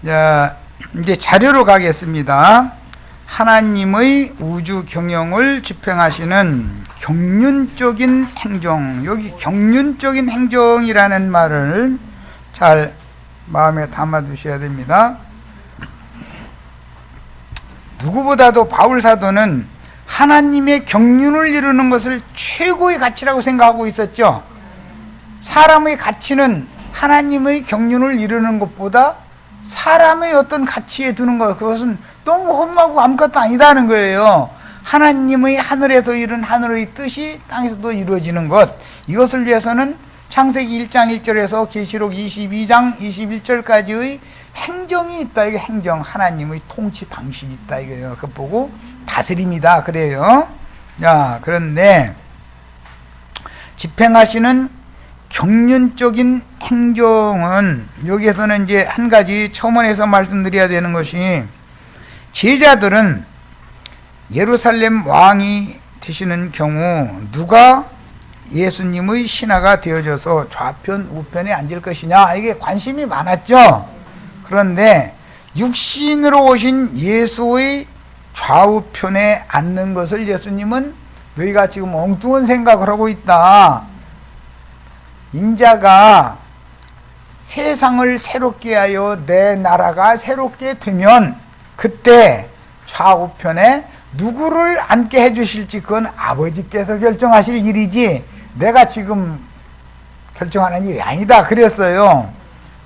자, 이제 자료로 가겠습니다. 하나님의 우주 경영을 집행하시는 경륜적인 행정. 여기 경륜적인 행정이라는 말을 잘 마음에 담아 두셔야 됩니다. 누구보다도 바울 사도는 하나님의 경륜을 이루는 것을 최고의 가치라고 생각하고 있었죠. 사람의 가치는 하나님의 경륜을 이루는 것보다 사람의 어떤 가치에 두는 것, 그것은 너무 험하고 아무것도 아니다는 거예요. 하나님의 하늘에서 이룬 하늘의 뜻이 땅에서도 이루어지는 것, 이것을 위해서는 창세기 1장 1절에서 계시록 22장 21절까지의 행정이 있다. 이게 행정, 하나님의 통치 방식이 있다 이거예요. 그거 보고 다스림이다 그래요. 자, 그런데 집행하시는 경륜적인 행정은, 여기에서는 이제 한 가지 첨언해서 말씀드려야 되는 것이, 제자들은 예루살렘 왕이 되시는 경우 누가 예수님의 신하가 되어져서 좌편 우편에 앉을 것이냐, 이게 관심이 많았죠. 그런데 육신으로 오신 예수의 좌우편에 앉는 것을 예수님은 너희가 지금 엉뚱한 생각을 하고 있다. 인자가 세상을 새롭게 하여 내 나라가 새롭게 되면 그때 좌우편에 누구를 앉게 해주실지 그건 아버지께서 결정하실 일이지 내가 지금 결정하는 일이 아니다 그랬어요.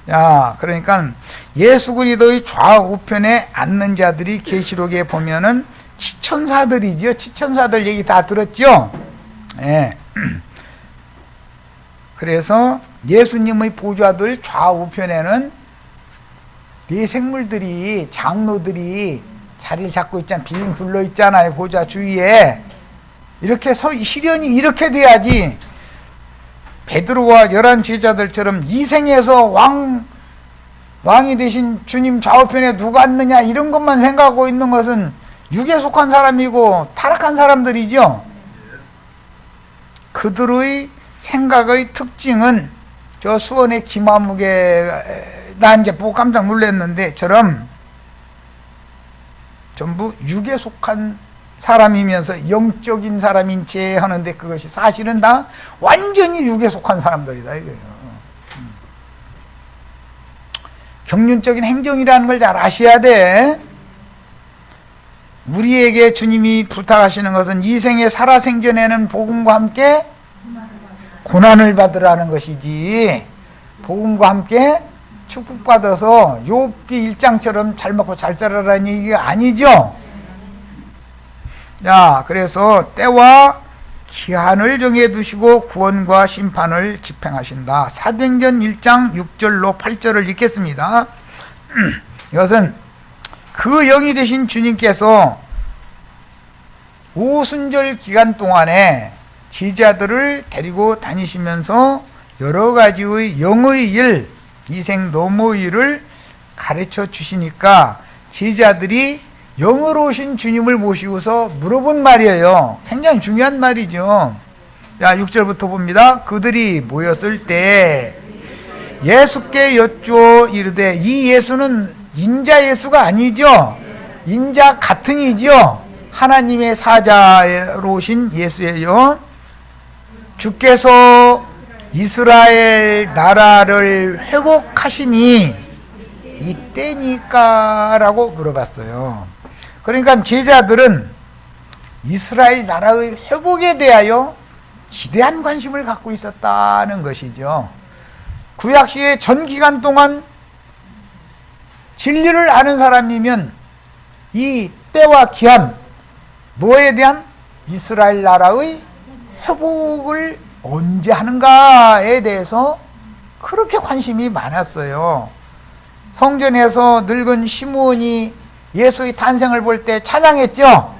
야, 그러니까 예수 그리스도의 좌우편에 앉는 자들이 계시록에 보면은 치천사들이죠. 치천사들 얘기 다 들었죠. 예. 그래서 예수님의 보좌들 좌우편에는 네 생물들이, 장로들이 자리를 잡고 있잖아요. 빙 둘러 있잖아요. 보좌 주위에. 이렇게 실현이 이렇게 돼야지 베드로와 11 제자들처럼 이 생에서 왕이 되신 주님 좌우편에 누가 앉느냐 이런 것만 생각하고 있는 것은 육에 속한 사람이고 타락한 사람들이죠. 그들의 생각의 특징은 저 수원의 김아무개, 나 이제 보고 깜짝 놀랐는데 처럼 전부 육에 속한 사람이면서 영적인 사람인 체 하는데 그것이 사실은 다 완전히 육에 속한 사람들이다 이거예요. 경륜적인 행정이라는 걸 잘 아셔야 돼. 우리에게 주님이 부탁하시는 것은 이 생에 살아생전에는 복음과 함께 고난을 받으라는 것이지, 복음과 함께 축복받아서 욥기 1장처럼 잘 먹고 잘 살아라는 얘기가 아니죠. 자, 그래서 때와 기한을 정해두시고 구원과 심판을 집행하신다. 사도행전 1장 6절로 8절을 읽겠습니다. 이것은 그 영이 되신 주님께서 오순절 기간 동안에 제자들을 데리고 다니시면서 여러 가지의 영의 일, 이생 노무의 일을 가르쳐 주시니까 제자들이 영으로 오신 주님을 모시고서 물어본 말이에요. 굉장히 중요한 말이죠. 자, 6절부터 봅니다. 그들이 모였을 때 예수께 여쭈어 이르되, 이 예수는 인자 예수가 아니죠. 인자 같은 이죠. 하나님의 사자로 오신 예수예요. 주께서 이스라엘 나라를 회복하심이 이때니까 라고 물어봤어요. 그러니까 제자들은 이스라엘 나라의 회복에 대하여 지대한 관심을 갖고 있었다는 것이죠. 구약시의 전 기간 동안 진리를 아는 사람이면 이 때와 기한, 뭐에 대한? 이스라엘 나라의 회복을 언제 하는가에 대해서 그렇게 관심이 많았어요. 성전에서 늙은 시므온이 예수의 탄생을 볼 때 찬양했죠.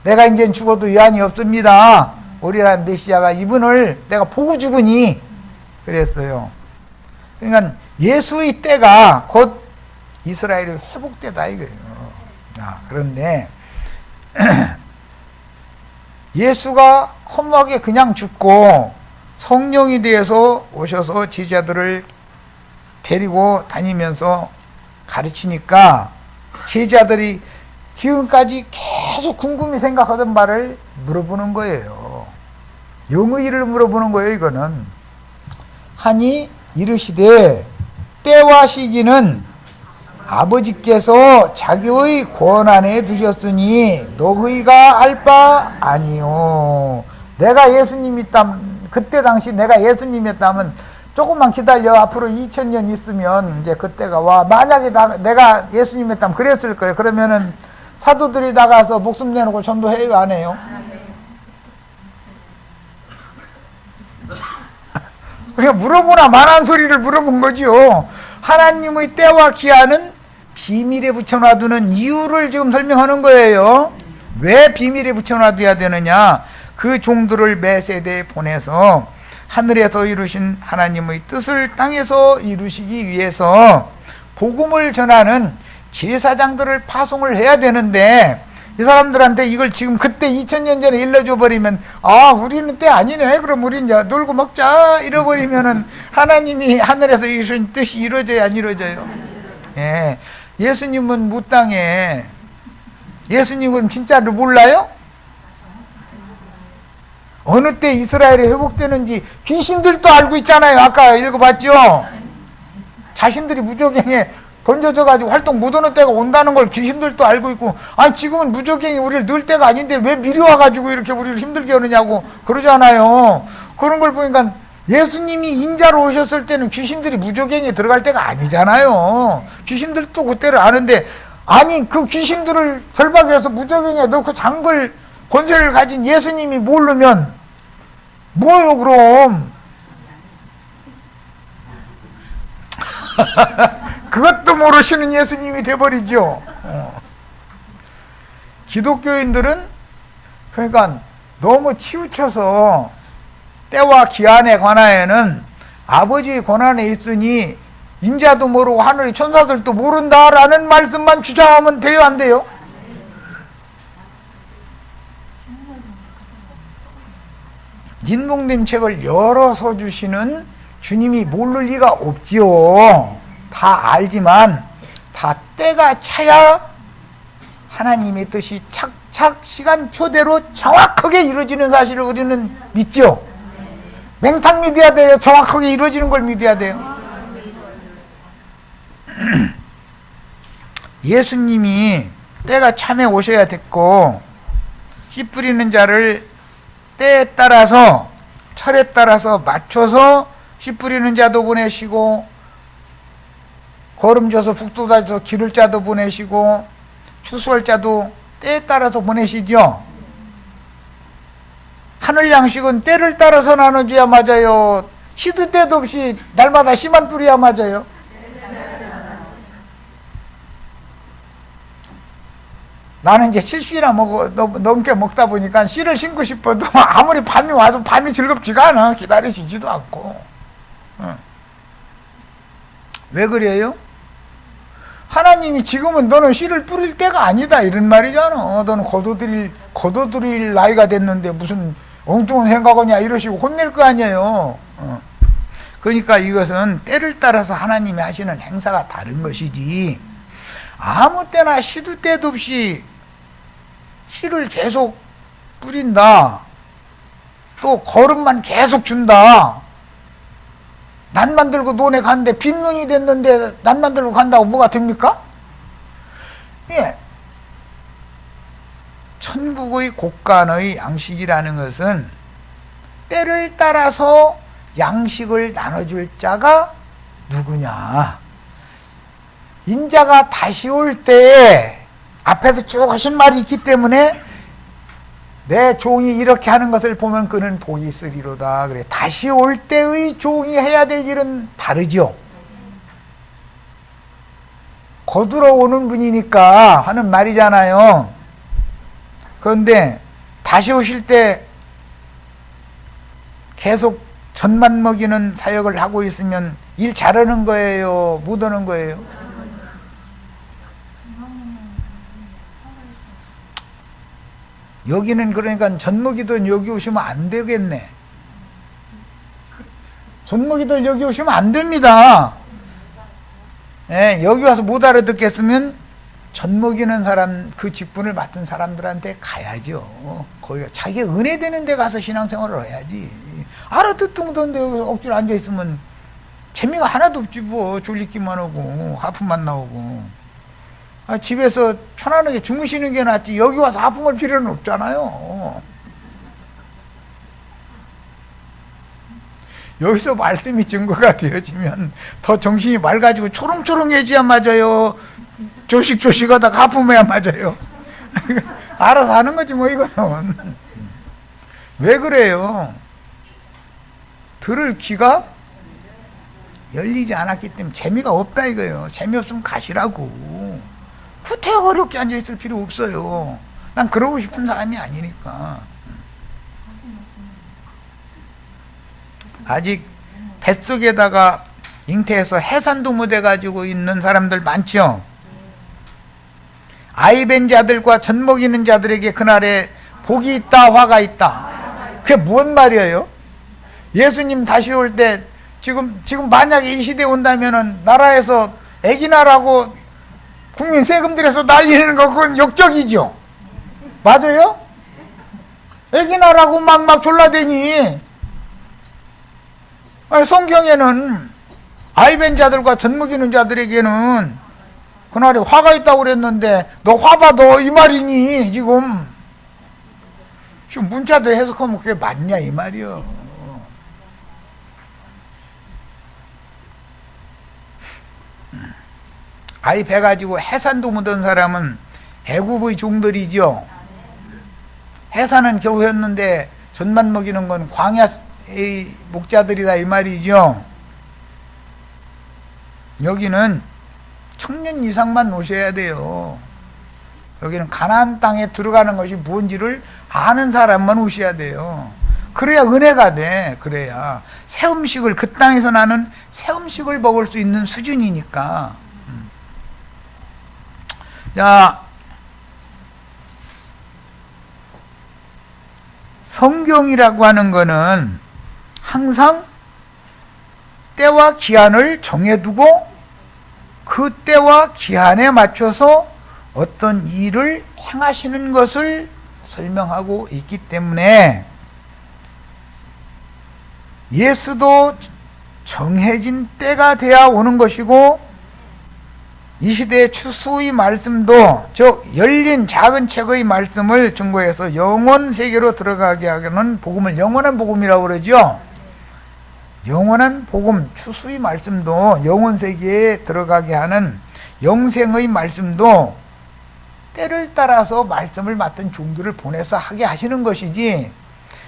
내가 이젠 죽어도 여한이 없습니다. 우리라는 메시아가 이분을 내가 보고 죽으니 그랬어요. 그러니까 예수의 때가 곧 이스라엘의 회복 때다 이거예요. 그런데 예수가 허무하게 그냥 죽고 성령이 되어서 오셔서 제자들을 데리고 다니면서 가르치니까 제자들이 지금까지 계속 궁금히 생각하던 말을 물어보는 거예요. 영의를 물어보는 거예요. 이거는 하니 이르시되 때와 시기는 아버지께서 자기의 권한에 두셨으니 너희가 알 바 아니요. 내가 예수님이었다면, 그때 당시 내가 예수님이었다면 조금만 기다려, 앞으로 2000년 있으면 이제 그때가 와. 만약에 내가 예수님이었다면 그랬을 거예요. 그러면은 사도들이 나가서 목숨 내놓고 전도해요, 안 해요? 그냥 물어보나 말한 소리를 물어본 거지요. 하나님의 때와 기한은 비밀에 붙여놔두는 이유를 지금 설명하는 거예요. 왜 비밀에 붙여놔둬야 되느냐? 그 종들을 매 세대에 보내서 하늘에서 이루신 하나님의 뜻을 땅에서 이루시기 위해서 복음을 전하는 제사장들을 파송을 해야 되는데, 이 사람들한테 이걸 지금 그때 2000년 전에 일러줘 버리면, 아, 우리는 때 아니네, 그럼 우리 이제 놀고 먹자 이러버리면은 하나님이 하늘에서 이루신 뜻이 이루어져야 안 이루어져요? 예. 예수님은 무땅에, 예수님은 진짜를 몰라요? 어느 때 이스라엘이 회복되는지 귀신들도 알고 있잖아요. 아까 읽어봤죠? 자신들이 무적행에 던져져가지고 활동 못하는 때가 온다는 걸 귀신들도 알고 있고, 아니 지금은 무적행이 우리를 넣을 때가 아닌데 왜 미리 와가지고 이렇게 우리를 힘들게 하느냐고 그러잖아요. 그런 걸 보니까 예수님이 인자로 오셨을 때는 귀신들이 무적행에 들어갈 때가 아니잖아요. 귀신들도 그때를 아는데, 아니 그 귀신들을 결박해서 무적행에 넣고 장글 권세를 가진 예수님이 모르면 뭐예요 그럼? 그것도 모르시는 예수님이 돼버리죠. 기독교인들은 그러니까 너무 치우쳐서 때와 기한에 관하여는 아버지의 권한에 있으니 인자도 모르고 하늘의 천사들도 모른다라는 말씀만 주장하면 돼요, 안 돼요? 인봉된 책을 열어서 주시는 주님이 모를 리가 없지요. 다 알지만 다 때가 차야 하나님의 뜻이 착착 시간표대로 정확하게 이루어지는 사실을 우리는 믿죠. 맹탕 믿어야 돼요? 정확하게 이루어지는 걸 믿어야 돼요? 예수님이 때가 참에 오셔야 됐고, 씨 뿌리는 자를 때에 따라서 철에 따라서 맞춰서 씨 뿌리는 자도 보내시고, 거름져서 푹 돋아서 기를 자도 보내시고, 추수할 자도 때에 따라서 보내시죠. 하늘 양식은 때를 따라서 나눠줘야 맞아요? 시도 때도 없이 날마다 씨만 뿌려야 맞아요? 나는 이제 실씨나 넘게 먹다 보니까 씨를 심고 싶어도 아무리 밤이 와도 밤이 즐겁지가 않아. 기다리시지도 않고. 왜 그래요? 하나님이 지금은 너는 씨를 뿌릴 때가 아니다 이런 말이잖아. 너는 거둬들일 나이가 됐는데 무슨 엉뚱한 생각하냐 이러시고 혼낼 거 아니에요. 그러니까 이것은 때를 따라서 하나님이 하시는 행사가 다른 것이지, 아무 때나 시도 때도 없이 씨를 계속 뿌린다, 또 거름만 계속 준다, 낫 만들고 논에 갔는데 빈눈이 됐는데 낫 만들고 간다고 뭐가 됩니까? 예. 천국의 곳간의 양식이라는 것은 때를 따라서 양식을 나눠줄 자가 누구냐? 인자가 다시 올 때에 앞에서 쭉 하신 말이 있기 때문에 내 종이 이렇게 하는 것을 보면 그는 복이 있으리로다. 그래. 다시 올 때의 종이 해야 될 일은 다르죠. 거두러 오는 분이니까 하는 말이잖아요. 그런데 다시 오실 때 계속 젖만 먹이는 사역을 하고 있으면 일 잘하는 거예요? 못 하는 거예요? 여기는 그러니까 젖먹이들 여기 오시면 안 되겠네. 젖먹이들 여기 오시면 안 됩니다. 예, 여기 와서 못 알아듣겠으면 젖 먹이는 사람, 그 직분을 맡은 사람들한테 가야죠. 거기 자기가 은혜 되는 데 가서 신앙생활을 해야지. 알아듣던 데 억지로 앉아있으면 재미가 하나도 없지 뭐. 졸리기만 하고 하품만 나오고. 집에서 편안하게 주무시는 게 낫지 여기 와서 하품할 필요는 없잖아요. 여기서 말씀이 증거가 되어지면 더 정신이 맑아지고 초롱초롱해져야 맞아요. 조식조식하다 하품해야 맞아요. 알아서 하는 거지 뭐 이거는. 왜 그래요? 들을 귀가 열리지 않았기 때문에 재미가 없다 이거예요. 재미없으면 가시라고. 후퇴하고 어렵게 앉아있을 필요 없어요. 난 그러고 싶은 사람이 아니니까. 아직 뱃속에다가 잉태해서 해산도 못 해가지고 있는 사람들 많죠. 아이 뵌 자들과 젖 먹이는 자들에게 그날에 복이 있다 화가 있다. 그게 뭔 말이에요? 예수님 다시 올 때 지금 만약에 이 시대에 온다면은 나라에서 애기 나라고 국민 세금 들여서 날리는 거 그건 역적이죠. 맞아요? 애기 나라고 막 졸라대니. 아니, 성경에는 아이 뵌 자들과 젖 먹이는 자들에게는 그날에 화가 있다고 그랬는데 너 화받아 이 말이니 지금 문자들 해석하면 그게 맞냐 이 말이요. 아이 배 가지고 해산도 묻은 사람은 애굽의 종들이죠. 해산은 겨우 했는데 젖만 먹이는 건 광야의 목자들이다 이 말이죠. 여기는 청년 이상만 오셔야 돼요. 여기는 가나안 땅에 들어가는 것이 무엇인지를 아는 사람만 오셔야 돼요. 그래야 은혜가 돼. 그래야 새 음식을, 그 땅에서 나는 새 음식을 먹을 수 있는 수준이니까. 자, 성경이라고 하는 거는 항상 때와 기한을 정해두고 그 때와 기한에 맞춰서 어떤 일을 행하시는 것을 설명하고 있기 때문에 예수도 정해진 때가 돼야 오는 것이고 이 시대의 추수의 말씀도 즉 열린 작은 책의 말씀을 증거해서 영원 세계로 들어가게 하는 복음을 영원한 복음이라고 그러죠. 영원한 복음, 추수의 말씀도 영원 세계에 들어가게 하는 영생의 말씀도 때를 따라서 말씀을 맡은 종들을 보내서 하게 하시는 것이지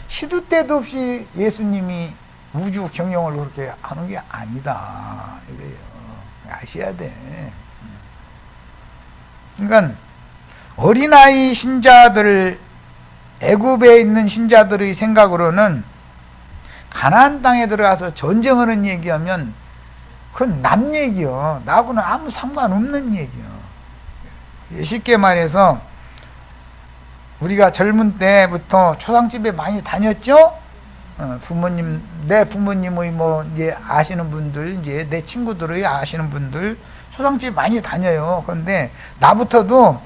시도 때도 없이 예수님이 우주 경영을 그렇게 하는 게 아니다. 이거예요. 아셔야 돼. 그러니까 어린아이 신자들, 애굽에 있는 신자들의 생각으로는 가나안 땅에 들어가서 전쟁하는 얘기하면 그건 남 얘기요. 나하고는 아무 상관없는 얘기요. 쉽게 말해서 우리가 젊은 때부터 초상집에 많이 다녔죠. 부모님, 내 부모님의 뭐 이제 아시는 분들, 이제 내 친구들의 아시는 분들 초상집 많이 다녀요. 그런데 나부터도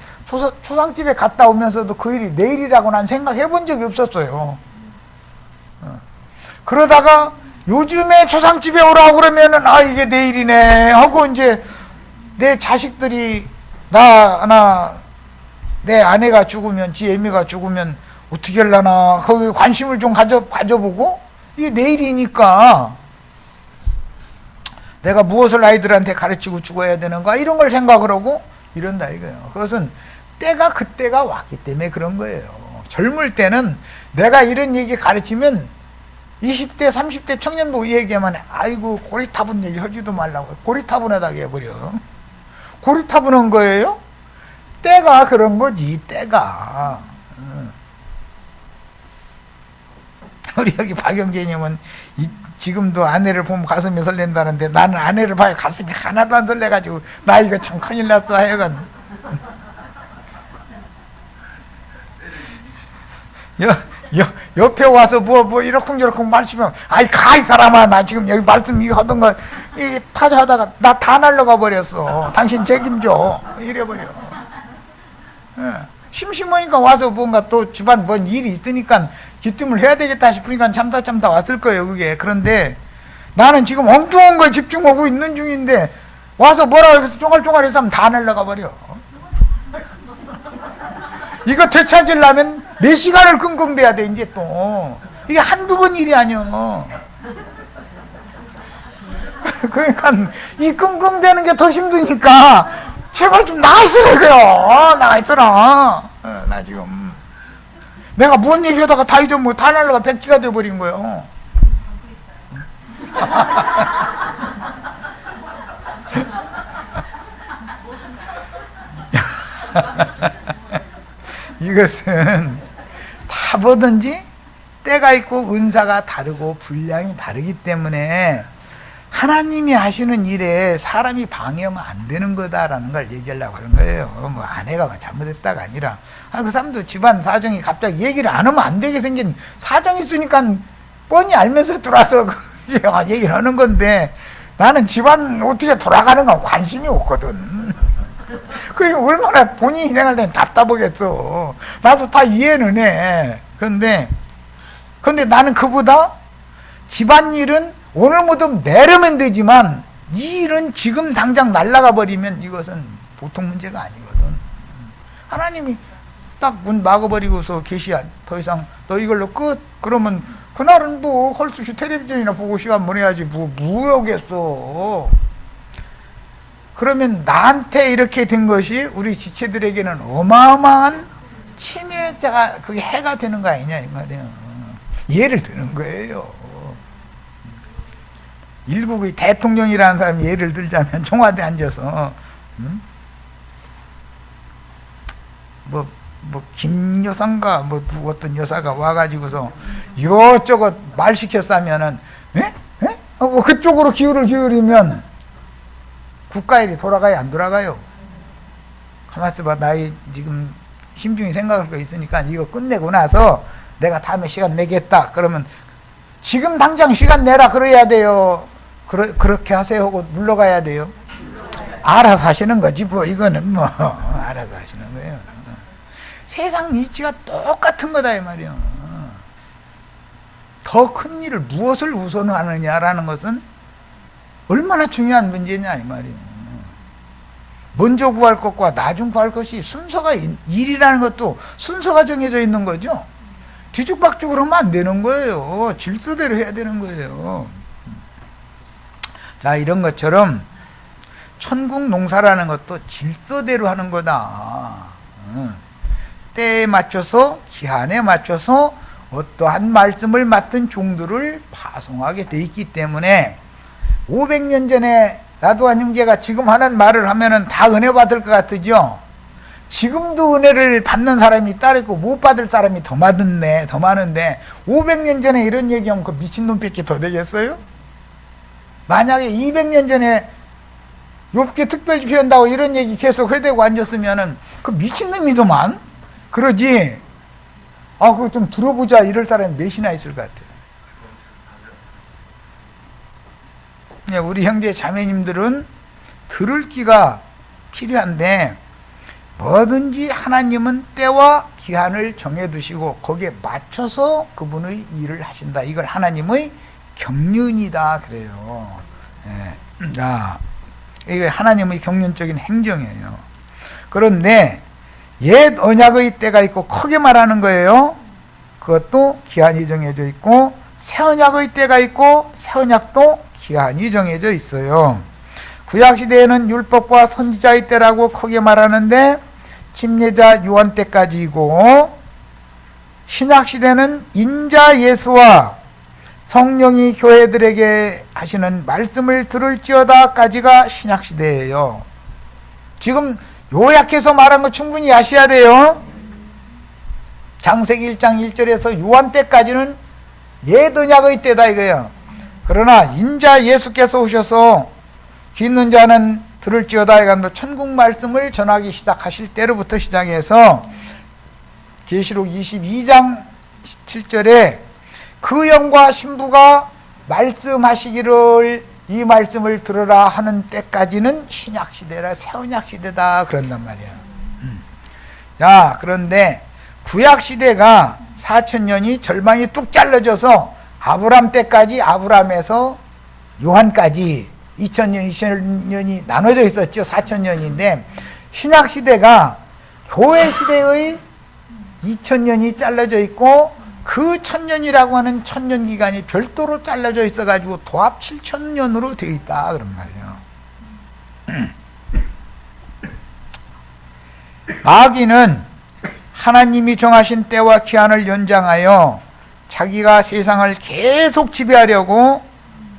초상집에 갔다 오면서도 그 일이 내일이라고 난 생각해 본 적이 없었어요. 그러다가 요즘에 초상집에 오라고 그러면은 아 이게 내일이네 하고 이제 내 자식들이 내 아내가 죽으면 지 애미가 죽으면 어떻게 하려나 거기 관심을 좀 가져보고 이게 내일이니까 내가 무엇을 아이들한테 가르치고 죽어야 되는가 이런 걸 생각을 하고 이런다 이거예요. 그것은 때가 그때가 왔기 때문에 그런 거예요. 젊을 때는 내가 이런 얘기 가르치면 20대 30대 청년 보고 얘기하면 아이고 고리타분 얘기 하지도 말라고 고리타분하다고 해버려. 고리타분한 거예요? 때가 그런 거지. 때가. 우리 여기 박영재님은 지금도 아내를 보면 가슴이 설렌다는데 나는 아내를 봐야 가슴이 하나도 안 설레가지고 나 이거 참 큰일 났어 하여간 옆에 와서 뭐 이러쿵저러쿵 말씀하면 아이 가 이 사람아 나 지금 여기 말씀 이거 하던 거 이 타자 하다가 나 다 날라가 버렸어. 당신 책임져. 이래버려. 예. 심심하니까 와서 뭔가 또 집안 뭔 일이 있으니까 기뜸을 해야 되겠다 싶으니까 참다 왔을 거예요 그게. 그런데 나는 지금 엉뚱한 거에 집중하고 있는 중인데 와서 뭐라고 해서 쪼갈쪼갈해서 하면 다 날라가 버려. 이거 되찾으려면 몇 시간을 끙끙대야 돼 이제 또. 이게 한두 번 일이 아니야. 그러니까 이 끙끙대는 게 더 힘드니까 제발 좀 나가있으라 그래요. 나가있어라. 나 지금 내가 뭔 얘기하다가 다 잊어먹고 다 날라가 백지가 돼버린 거예요. 이것은 다 뭐든지 때가 있고 은사가 다르고 분량이 다르기 때문에 하나님이 하시는 일에 사람이 방해하면 안 되는 거다라는 걸 얘기하려고 하는 거예요. 뭐 아내가 잘못했다가 아니라 그 사람도 집안 사정이 갑자기 얘기를 안 하면 안 되게 생긴 사정이 있으니까 뻔히 알면서 들어와서 얘기를 하는 건데 나는 집안 어떻게 돌아가는 건 관심이 없거든. 그게 얼마나 본인이 생각할 때는 답답하겠어. 나도 다 이해는 해. 근데 나는 그보다 집안일은 오늘 못하면 내려면 되지만 이 일은 지금 당장 날아가 버리면 이것은 보통 문제가 아니거든. 하나님이 딱 문 막아버리고서 계시야 더 이상 너 이걸로 끝 그러면 그날은 뭐 할 수 없이 텔레비전이나 보고 시간 보내야지 뭐 무효겠어. 그러면 나한테 이렇게 된 것이 우리 지체들에게는 어마어마한 침해자가 그게 해가 되는 거 아니냐 이 말이에요. 예를 드는 거예요. 일국의 대통령이라는 사람이 예를 들자면 청와대 앉아서 김여상가 어떤 여사가 와가지고서 이것저것 말 시켰어 하면은 그쪽으로 기울이면 국가일이 돌아가요 안 돌아가요? 가만히 있어봐. 나이 지금 심중히 생각할 거 있으니까 이거 끝내고 나서 내가 다음에 시간 내겠다 그러면 지금 당장 시간 내라 그래야 돼요? 그렇게 하세요 하고 물러가야 돼요? 알아서 하시는 거지 뭐 이거는 뭐 알아서 하시는 거예요. 세상 이치가 똑같은 거다 이 말이에요. 더 큰 일을 무엇을 우선하느냐라는 것은 얼마나 중요한 문제냐 이 말이에요. 먼저 구할 것과 나중 구할 것이 순서가 일이라는 것도 순서가 정해져 있는 거죠. 뒤죽박죽으로 하면 안 되는 거예요. 질서대로 해야 되는 거예요. 자, 이런 것처럼 천국 농사라는 것도 질서대로 하는 거다. 때에 맞춰서 기한에 맞춰서 어떠한 말씀을 맡은 종들을 파송하게 돼 있기 때문에 500년 전에 나도한 형제가 지금 하는 말을 하면은 다 은혜 받을 것 같으죠? 지금도 은혜를 받는 사람이 따르고 못 받을 사람이 더 많은데 500년 전에 이런 얘기하면 그 미친놈밖에 더 되겠어요? 만약에 200년 전에 욥기 특별집회 한다고 이런 얘기 계속 해대고 앉았으면은 그 미친놈이더만 그러지. 그거 좀 들어보자 이럴 사람이 몇이나 있을 것 같아요. 우리 형제 자매님들은 들을 기가 필요한데 뭐든지 하나님은 때와 기한을 정해두시고 거기에 맞춰서 그분의 일을 하신다. 이걸 하나님의 경륜이다 그래요. 자, 이게 하나님의 경륜적인 행정이에요. 그런데 옛 언약의 때가 있고 크게 말하는 거예요. 그것도 기한이 정해져 있고 새 언약의 때가 있고 새 언약도 기한이 정해져 있어요. 구약시대에는 율법과 선지자의 때라고 크게 말하는데 침례자 요한 때까지이고 신약시대는 인자 예수와 성령이 교회들에게 하시는 말씀을 들을지어다까지가 신약시대예요. 지금 요약해서 말한 거 충분히 아셔야 돼요. 창세기 1장 1절에서 요한 때까지는 옛 언약의 때다 이거예요. 그러나 인자 예수께서 오셔서 귀 있는 자는 들을지어다 해가면서 천국 말씀을 전하기 시작하실 때로부터 시작해서 계시록 22장 7절에 그 영과 신부가 말씀하시기를 이 말씀을 들으라 하는 때까지는 신약시대라 새언약시대다 그런단 말이야. 자, 그런데 구약시대가 4000년이 절반이 뚝 잘라져서 아브람 때까지, 아브람에서 요한까지 2000년이 나눠져 있었죠. 4000년인데 신약시대가 교회시대의 2000년이 잘라져 있고 그 1000년이라고 하는 1000년 기간이 별도로 잘라져 있어가지고 도합 7000년으로 되어 있다 그런 말이에요. 마귀는 하나님이 정하신 때와 기한을 연장하여 자기가 세상을 계속 지배하려고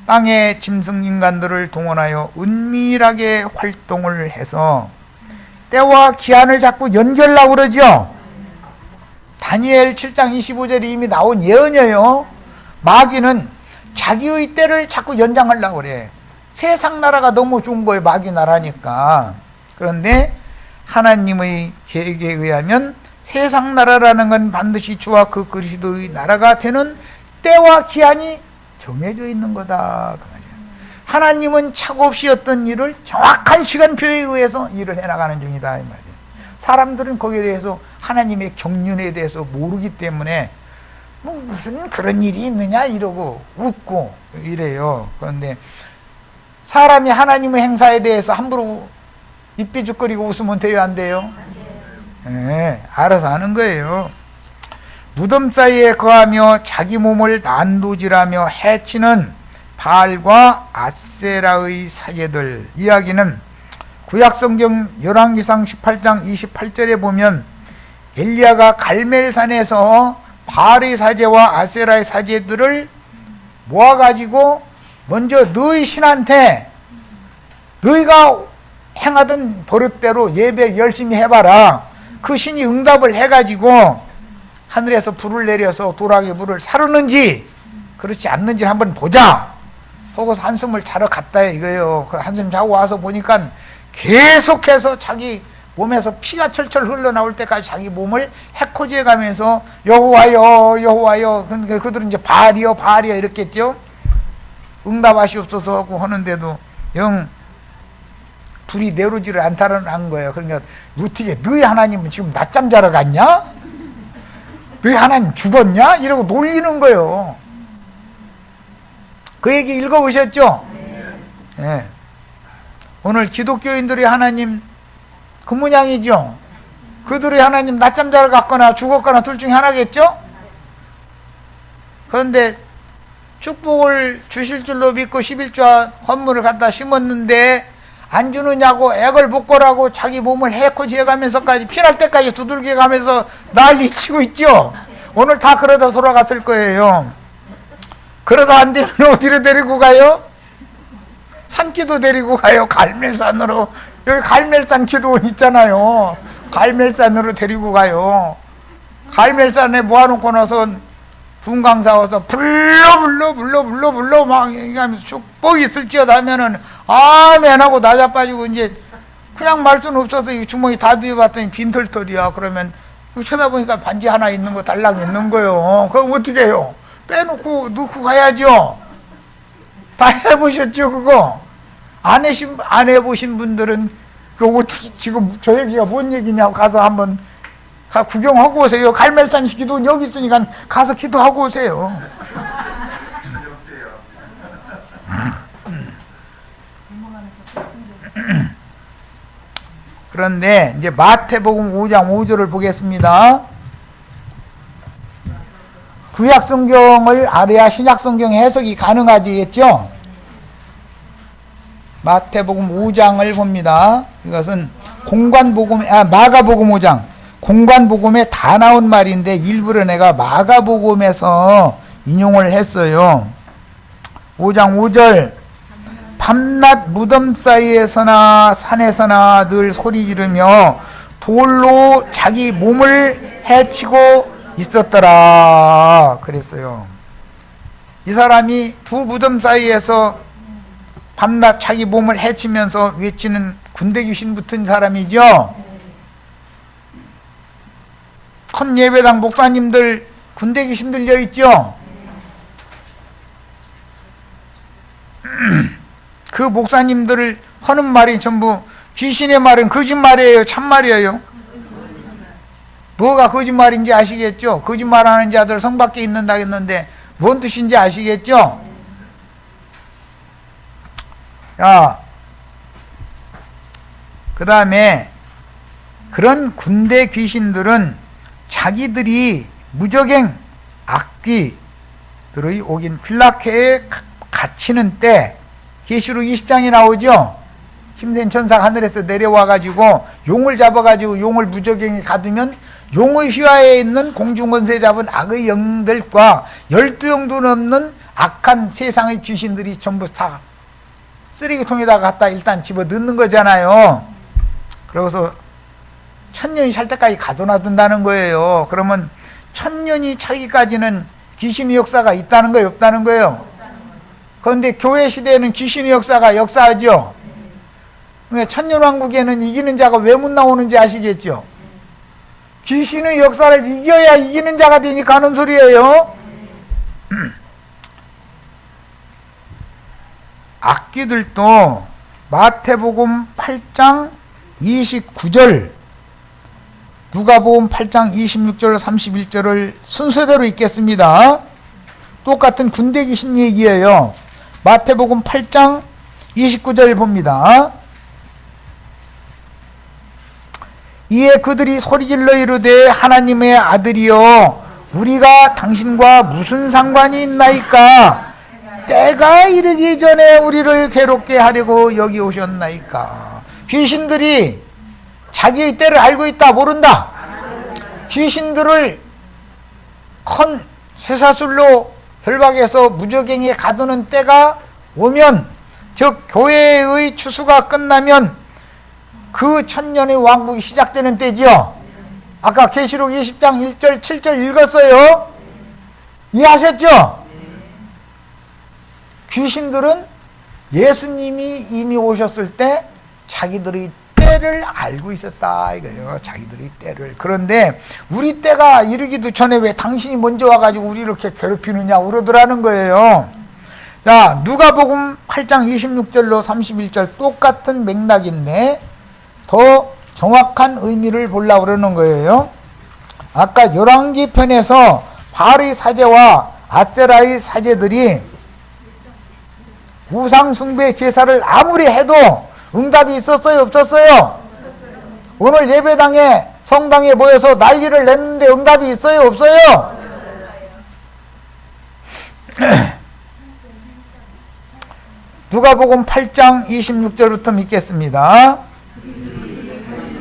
땅의 짐승 인간들을 동원하여 은밀하게 활동을 해서 때와 기한을 자꾸 연결하려고 그러죠. 다니엘 7장 25절에 이미 나온 예언이에요. 마귀는 자기의 때를 자꾸 연장하려고 그래. 세상 나라가 너무 좋은 거예요. 마귀 나라니까. 그런데 하나님의 계획에 의하면 세상 나라라는 건 반드시 주와 그 그리스도의 나라가 되는 때와 기한이 정해져 있는 거다 그 말이에요. 하나님은 착오 없이 어떤 일을 정확한 시간표에 의해서 일을 해나가는 중이다 이 말이에요. 사람들은 거기에 대해서 하나님의 경륜에 대해서 모르기 때문에 뭐 무슨 그런 일이 있느냐 이러고 웃고 이래요. 그런데 사람이 하나님의 행사에 대해서 함부로 입비죽거리고 웃으면 돼요 안 돼요? 네, 알아서 하는 거예요. 무덤 사이에 거하며 자기 몸을 난도질하며 해치는 바알과 아세라의 사제들 이야기는 구약성경 열왕기상 18장 28절에 보면 엘리야가 갈멜산에서 바알의 사제와 아세라의 사제들을 모아가지고 먼저 너희 신한테 너희가 행하던 버릇대로 예배 열심히 해봐라. 그 신이 응답을 해가지고 하늘에서 불을 내려서 도락의 물을 사르는지 그렇지 않는지 한번 보자 하고서 한숨을 자러 갔다 이거예요. 그 한숨 자고 와서 보니까 계속해서 자기 몸에서 피가 철철 흘러나올 때까지 자기 몸을 해코지해 가면서 여호와여 여호와여. 근데 그들은 이제 바알이여 바알이여 이랬겠죠. 응답하시옵소서 하고 하는데도 영 둘이 내려오지를 않다는 거예요. 그러니까 어떻게 너희 하나님은 지금 낮잠 자러 갔냐? 너희 하나님 죽었냐? 이러고 놀리는 거예요. 그 얘기 읽어보셨죠? 네. 오늘 기독교인들의 하나님 그 모양이죠. 그들의 하나님 낮잠 자러 갔거나 죽었거나 둘 중에 하나겠죠? 그런데 축복을 주실 줄로 믿고 11조 헌물을 갖다 심었는데 안 주느냐고 액을 복고라고 자기 몸을 해코지해 가면서까지 피날 때까지 두들겨 가면서 난리치고 있죠. 오늘 다 그러다 돌아갔을 거예요. 그러다 안 되면 어디로 데리고 가요? 산기도 데리고 가요. 갈멜산으로. 여기 갈멜산 기도원 있잖아요. 갈멜산으로 데리고 가요. 갈멜산에 모아놓고 나서 분강사 와서 불러 막 얘기하면서 축복이 있을지어다 하면은 아멘 하고 낮아빠지고 이제 그냥 말 수는 없어서 이 주머니 다 뒤어봤더니 빈털털이야. 그러면 쳐다보니까 반지 하나 있는 거 달랑 있는 거예요. 그럼 어떻게 해요? 빼놓고 넣고 가야죠. 다 해보셨죠 그거? 안 해보신 분들은 그거 어떻게 지금 저 얘기가 뭔 얘기냐고 가서 한번 구경하고 오세요. 갈멜산 기도는 여기 있으니까 가서 기도하고 오세요. 그런데 이제 마태복음 5장 5절을 보겠습니다. 구약 성경을 알아야 신약 성경 해석이 가능하지겠죠? 마태복음 5장을 봅니다. 이것은 마가복음 5장 공관복음에 다 나온 말인데 일부러 내가 마가복음에서 인용을 했어요. 5장 5절 밤낮 무덤 사이에서나 산에서나 늘 소리 지르며 돌로 자기 몸을 해치고 있었더라 그랬어요. 이 사람이 두 무덤 사이에서 밤낮 자기 몸을 해치면서 외치는 군대 귀신 붙은 사람이죠. 큰 예배당 목사님들 군대 귀신 들려 있죠? 그 목사님들 하는 말이 전부 귀신의 말은 거짓말이에요, 참말이에요? 뭐가 거짓말인지 아시겠죠? 거짓말하는 자들 성 밖에 있는다 했는데 뭔 뜻인지 아시겠죠? 자, 그 다음에 그런 군대 귀신들은 자기들이 무적행 악귀들의 오긴 필라케에 갇히는 때, 계시록 20장에 나오죠? 힘센 천사가 하늘에서 내려와가지고 용을 잡아가지고 용을 무적행에 가두면 용의 휘하에 있는 공중권세 잡은 악의 영들과 12영도 넘는 악한 세상의 귀신들이 전부 다 쓰레기통에다가 갖다 일단 집어 넣는 거잖아요. 그러고서 1000년이 살 때까지 가둬놔둔다는 거예요. 그러면 1000년이 차기까지는 귀신의 역사가 있다는 거예요, 없다는 거예요? 그런데 교회 시대에는 귀신의 역사가 역사하죠. 그러니까 천년왕국에는 이기는 자가 왜 못 나오는지 아시겠죠? 귀신의 역사를 이겨야 이기는 자가 되니까 하는 소리예요. 악기들도 마태복음 8장 29절, 누가복음 8장 26절 31절을 순서대로 읽겠습니다. 똑같은 군대 귀신 얘기예요. 마태복음 8장 29절 봅니다. 이에 그들이 소리질러 이르되 하나님의 아들이여 우리가 당신과 무슨 상관이 있나이까? 때가 이르기 전에 우리를 괴롭게 하려고 여기 오셨나이까? 귀신들이 자기의 때를 알고 있다, 모른다? 귀신들을 큰 쇠사슬로 결박해서 무적행에 가두는 때가 오면, 즉 교회의 추수가 끝나면 그 1000년의 왕국이 시작되는 때지요. 아까 계시록 20장 1절 7절 읽었어요. 이해하셨죠? 귀신들은 예수님이 이미 오셨을 때 자기들의 때를 알고 있었다 이거예요. 자기들의 때를. 그런데 우리 때가 이르기도 전에 왜 당신이 먼저 와가지고 우리 이렇게 괴롭히느냐 그러더라는 거예요. 자, 누가복음 8장 26절로 31절 똑같은 맥락인데 더 정확한 의미를 보려고 그러는 거예요. 아까 열왕기 편에서 바알의 사제와 아세라의 사제들이 우상숭배 제사를 아무리 해도 응답이 있었어요, 없었어요? 오늘 예배당에 성당에 모여서 난리를 냈는데 응답이 있어요, 없어요? 누가복음 8장 26절부터 믿겠습니다.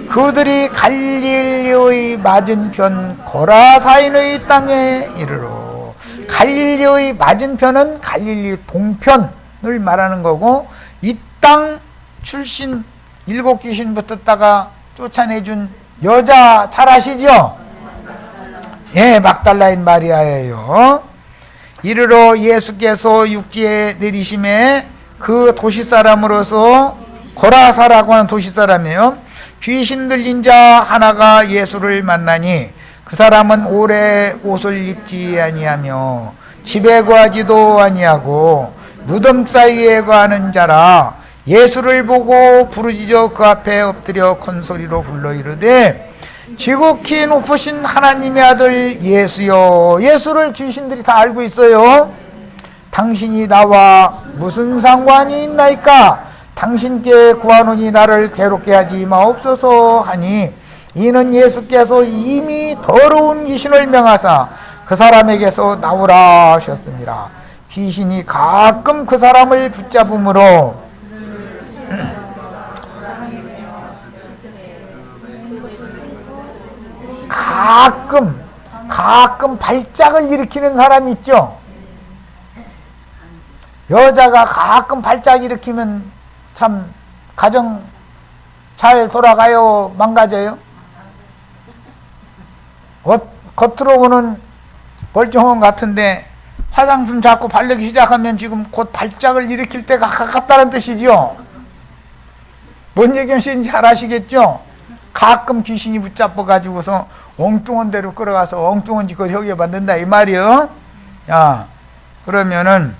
그들이 갈릴리의 맞은편 고라사인의 땅에 이르러, 갈릴리의 맞은편은 갈릴리 동편을 말하는 거고, 이 땅 출신 7 귀신 붙었다가 쫓아내준 여자 잘 아시죠? 예, 막달라인 마리아예요. 이르러 예수께서 육지에 내리심에 그 도시 사람으로서 고라사라고 하는 도시 사람이에요. 귀신 들린 자 하나가 예수를 만나니 그 사람은 오래 옷을 입지 아니하며 집에 거하지도 아니하고 무덤 사이에 거하는 자라. 예수를 보고 부르짖어 그 앞에 엎드려 큰 소리로 불러 이르되 지극히 높으신 하나님의 아들 예수여. 예수를 귀신들이 다 알고 있어요. 당신이 나와 무슨 상관이 있나이까? 당신께 구하노니 나를 괴롭게 하지 마옵소서 하니, 이는 예수께서 이미 더러운 귀신을 명하사 그 사람에게서 나오라 하셨습니다. 귀신이 가끔 그 사람을 붙잡음으로 가끔 발작을 일으키는 사람이 있죠. 여자가 가끔 발작 일으키면 참 가정 잘 돌아가요, 망가져요? 겉으로 보는 멀쩡한 같은데 화장품 자꾸 바르기 시작하면 지금 곧 발작을 일으킬 때가 가깝다는 뜻이죠. 뭔 얘기인지 잘 아시겠죠? 가끔 귀신이 붙잡아 가지고서 엉뚱한 데로 끌어가서 엉뚱한 짓을 하게 만든다 이 말이요. 야, 그러면은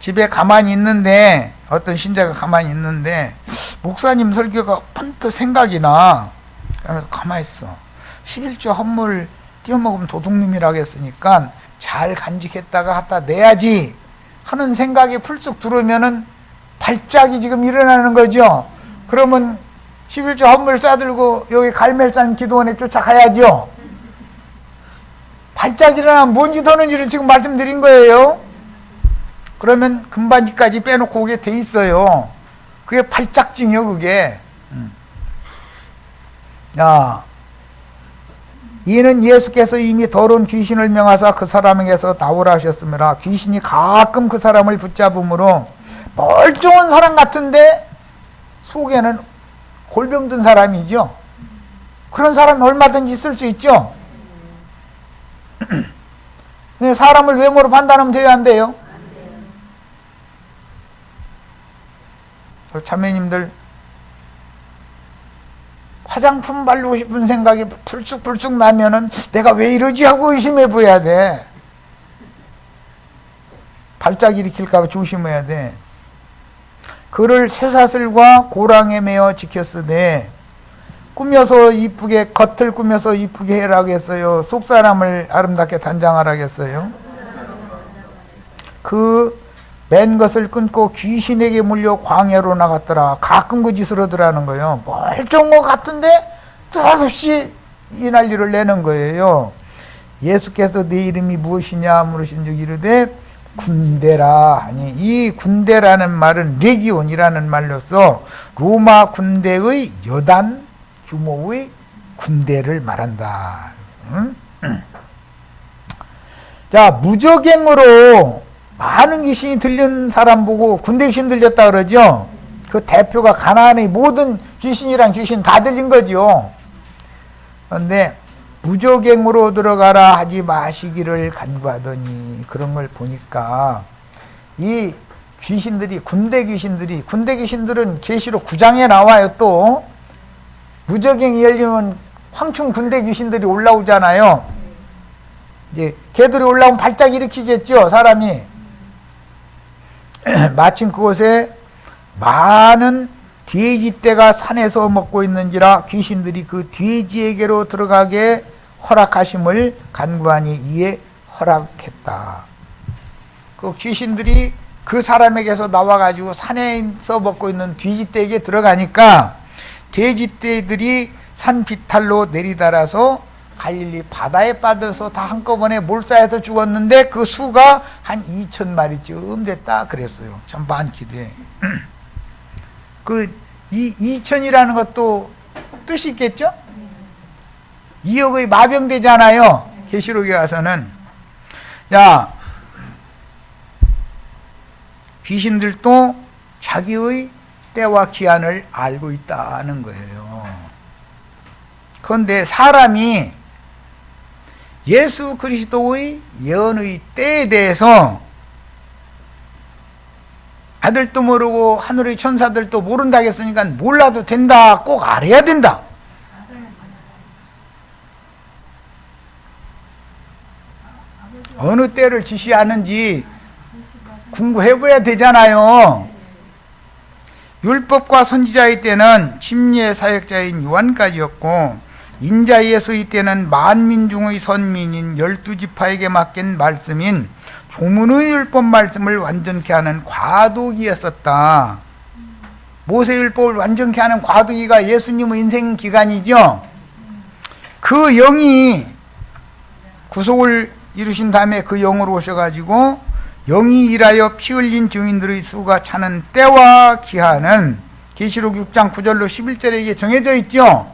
집에 가만히 있는데 어떤 신자가 가만히 있는데 목사님 설교가 펀트 생각이 나. 그래서 가만히 있어. 11조 헌물 띄어먹으면 도둑님이라고 했으니까 잘 간직했다가 갖다 내야지 하는 생각이 풀쑥 들어오면은 발작이 지금 일어나는 거죠. 그러면 11조 헌물 싸들고 여기 갈멜산 기도원에 쫓아가야죠. 발작이 일어나면 뭔 짓 하는지를 지금 말씀드린 거예요. 그러면 금반지까지 빼놓고 오게 돼 있어요. 그게 발작증이요, 그게. 야, 이는 예수께서 이미 더러운 귀신을 명하사 그 사람에게서 나오라 하셨으므라. 귀신이 가끔 그 사람을 붙잡음으로 멀쩡한 사람 같은데 속에는 골병든 사람이죠. 그런 사람은 얼마든지 있을 수 있죠. 근데 사람을 외모로 판단하면 돼요, 안 돼요? 자매님들, 화장품 바르고 싶은 생각이 불쑥불쑥 나면은 내가 왜 이러지 하고 의심해 봐야 돼. 발작 일으킬까봐 조심해야 돼. 그를 쇠사슬과 고랑에 매어 지켰으되 꾸며서 이쁘게, 겉을 꾸며서 이쁘게 해라고 했어요? 속사람을 아름답게 단장하라고 했어요? 그 맨 것을 끊고 귀신에게 물려 광야로 나갔더라. 가끔 그 짓을 하더라는 거예요. 멀쩡한 것 같은데 뜻없이 이 난리를 내는 거예요. 예수께서 네 이름이 무엇이냐 물으신 즉 이르되 군대라 하니, 이 군대라는 말은 레기온이라는 말로서 로마 군대의 여단 규모의 군대를 말한다. 자, 무적행으로 많은 귀신이 들린 사람 보고 군대 귀신 들렸다 그러죠. 그 대표가 가나안의 모든 귀신이랑 귀신 다 들린 거죠. 그런데 무적행으로 들어가라 하지 마시기를 간구하더니, 그런 걸 보니까 이 귀신들이, 군대 귀신들은 계시록 9장에 나와요. 또 무적행이 열리면 황충 군대 귀신들이 올라오잖아요. 이제 걔들이 올라오면 발작 일으키겠죠, 사람이. 마침 그곳에 많은 돼지떼가 산에서 먹고 있는지라 귀신들이 그 돼지에게로 들어가게 허락하심을 간구하니 이에 허락했다. 그 귀신들이 그 사람에게서 나와가지고 산에서 먹고 있는 돼지떼에게 들어가니까 돼지떼들이 산 비탈로 내리달아서 갈릴리 바다에 빠져서 다 한꺼번에 몰사해서 죽었는데 그 수가 한 2,000마리쯤 됐다 그랬어요. 참 많기도 해. 그 2,000이라는 것도 뜻이 있겠죠? 2억의 마병되잖아요. 계시록에 가서는. 자, 귀신들도 자기의 때와 기한을 알고 있다는 거예요. 그런데 사람이 예수 그리스도의 예언의 때에 대해서 아들도 모르고 하늘의 천사들도 모른다고 했으니까 몰라도 된다, 꼭 알아야 된다. 어느 때를 지시하는지 궁구해봐야 되잖아요. 율법과 선지자의 때는 심리의 사역자인 요한까지였고, 인자 예수의 때는 만민중의 선민인 12지파에게 맡긴 말씀인 조문의 율법 말씀을 완전케 하는 과도기였었다. 모세율법을 완전케 하는 과도기가 예수님의 인생 기간이죠. 그 영이 구속을 이루신 다음에 그 영으로 오셔가지고 영이 일하여 피 흘린 증인들의 수가 차는 때와 기한은 계시록 6장 9절로 11절에 이게 정해져 있죠.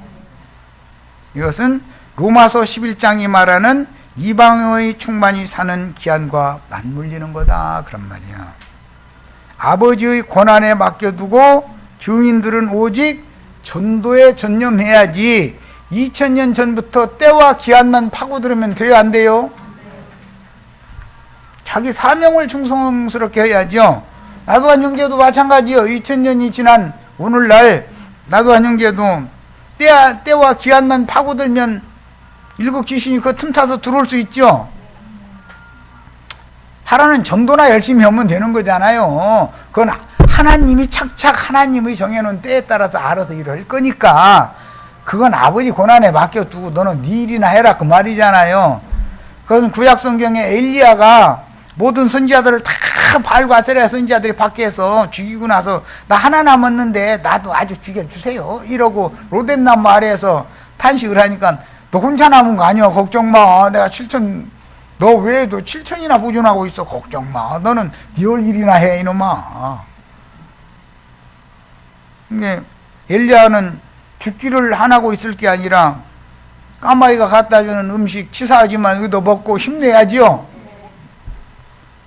이것은 로마서 11장이 말하는 이방의 충만히 사는 기한과 맞물리는 거다, 그런 말이야. 아버지의 권한에 맡겨두고 증인들은 오직 전도에 전념해야지 2000년 전부터 때와 기한만 파고들으면 돼요, 안 돼요? 자기 사명을 충성스럽게 해야죠. 나도한 형제도 마찬가지요. 2000년이 지난 오늘날 나도한 형제도 때와 기한만 파고들면 일국 귀신이 그 틈 타서 들어올 수 있죠. 하라는 정도나 열심히 하면 되는 거잖아요. 그건 하나님이 착착 하나님의 정해놓은 때에 따라서 알아서 일할 거니까 그건 아버지 고난에 맡겨두고 너는 네 일이나 해라 그 말이잖아요. 그건 구약성경에 엘리야가 모든 선지자들을 다 바알과 아세라 선지자들이 밖에서 죽이고 나서 나 하나 남았는데 나도 아주 죽여주세요 이러고 로뎀나무 아래에서 탄식을 하니까 너 혼자 남은 거 아니야 걱정 마 내가 7천 너 외에도 7천이나 보존하고 있어 걱정 마 너는 네 할 일이나 해 이놈아. 이게 엘리야는 죽기를 안 하고 있을 게 아니라 까마귀가 갖다 주는 음식 치사하지만 이것도 먹고 힘내야지요.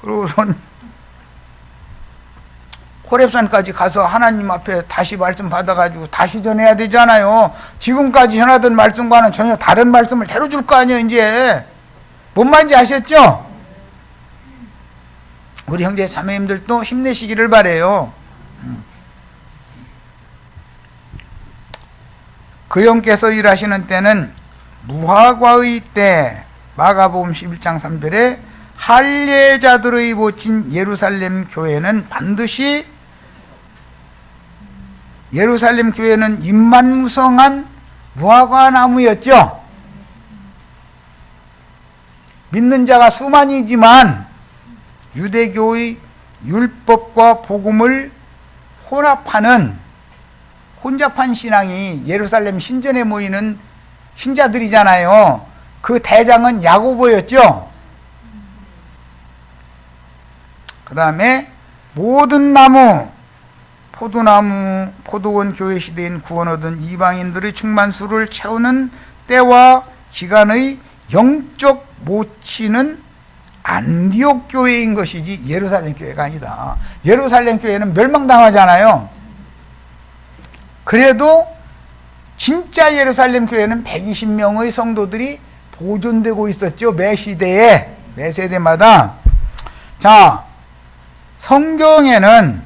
그러고선 호렙산까지 가서 하나님 앞에 다시 말씀 받아가지고 다시 전해야 되잖아요. 지금까지 전하던 말씀과는 전혀 다른 말씀을 새로 줄 거 아니에요. 이제 뭔 말인지 아셨죠? 우리 형제 자매님들도 힘내시기를 바라요. 그 형께서 일하시는 때는 무화과의 때, 마가복음 11장 3절에 할례자들의 모친 예루살렘 교회는 반드시 예루살렘 교회는 잎만무성한 무화과 나무였죠. 믿는 자가 수만이지만 유대교의 율법과 복음을 혼잡한 신앙이 예루살렘 신전에 모이는 신자들이잖아요. 그 대장은 야고보였죠. 그 다음에 모든 나무, 포도나무, 포도원 교회 시대인 구원 얻은 이방인들의 충만수를 채우는 때와 기간의 영적 모치는 안디옥 교회인 것이지 예루살렘 교회가 아니다. 예루살렘 교회는 멸망당하잖아요. 그래도 진짜 예루살렘 교회는 120명의 성도들이 보존되고 있었죠. 매 시대에, 매 세대마다. 자, 성경에는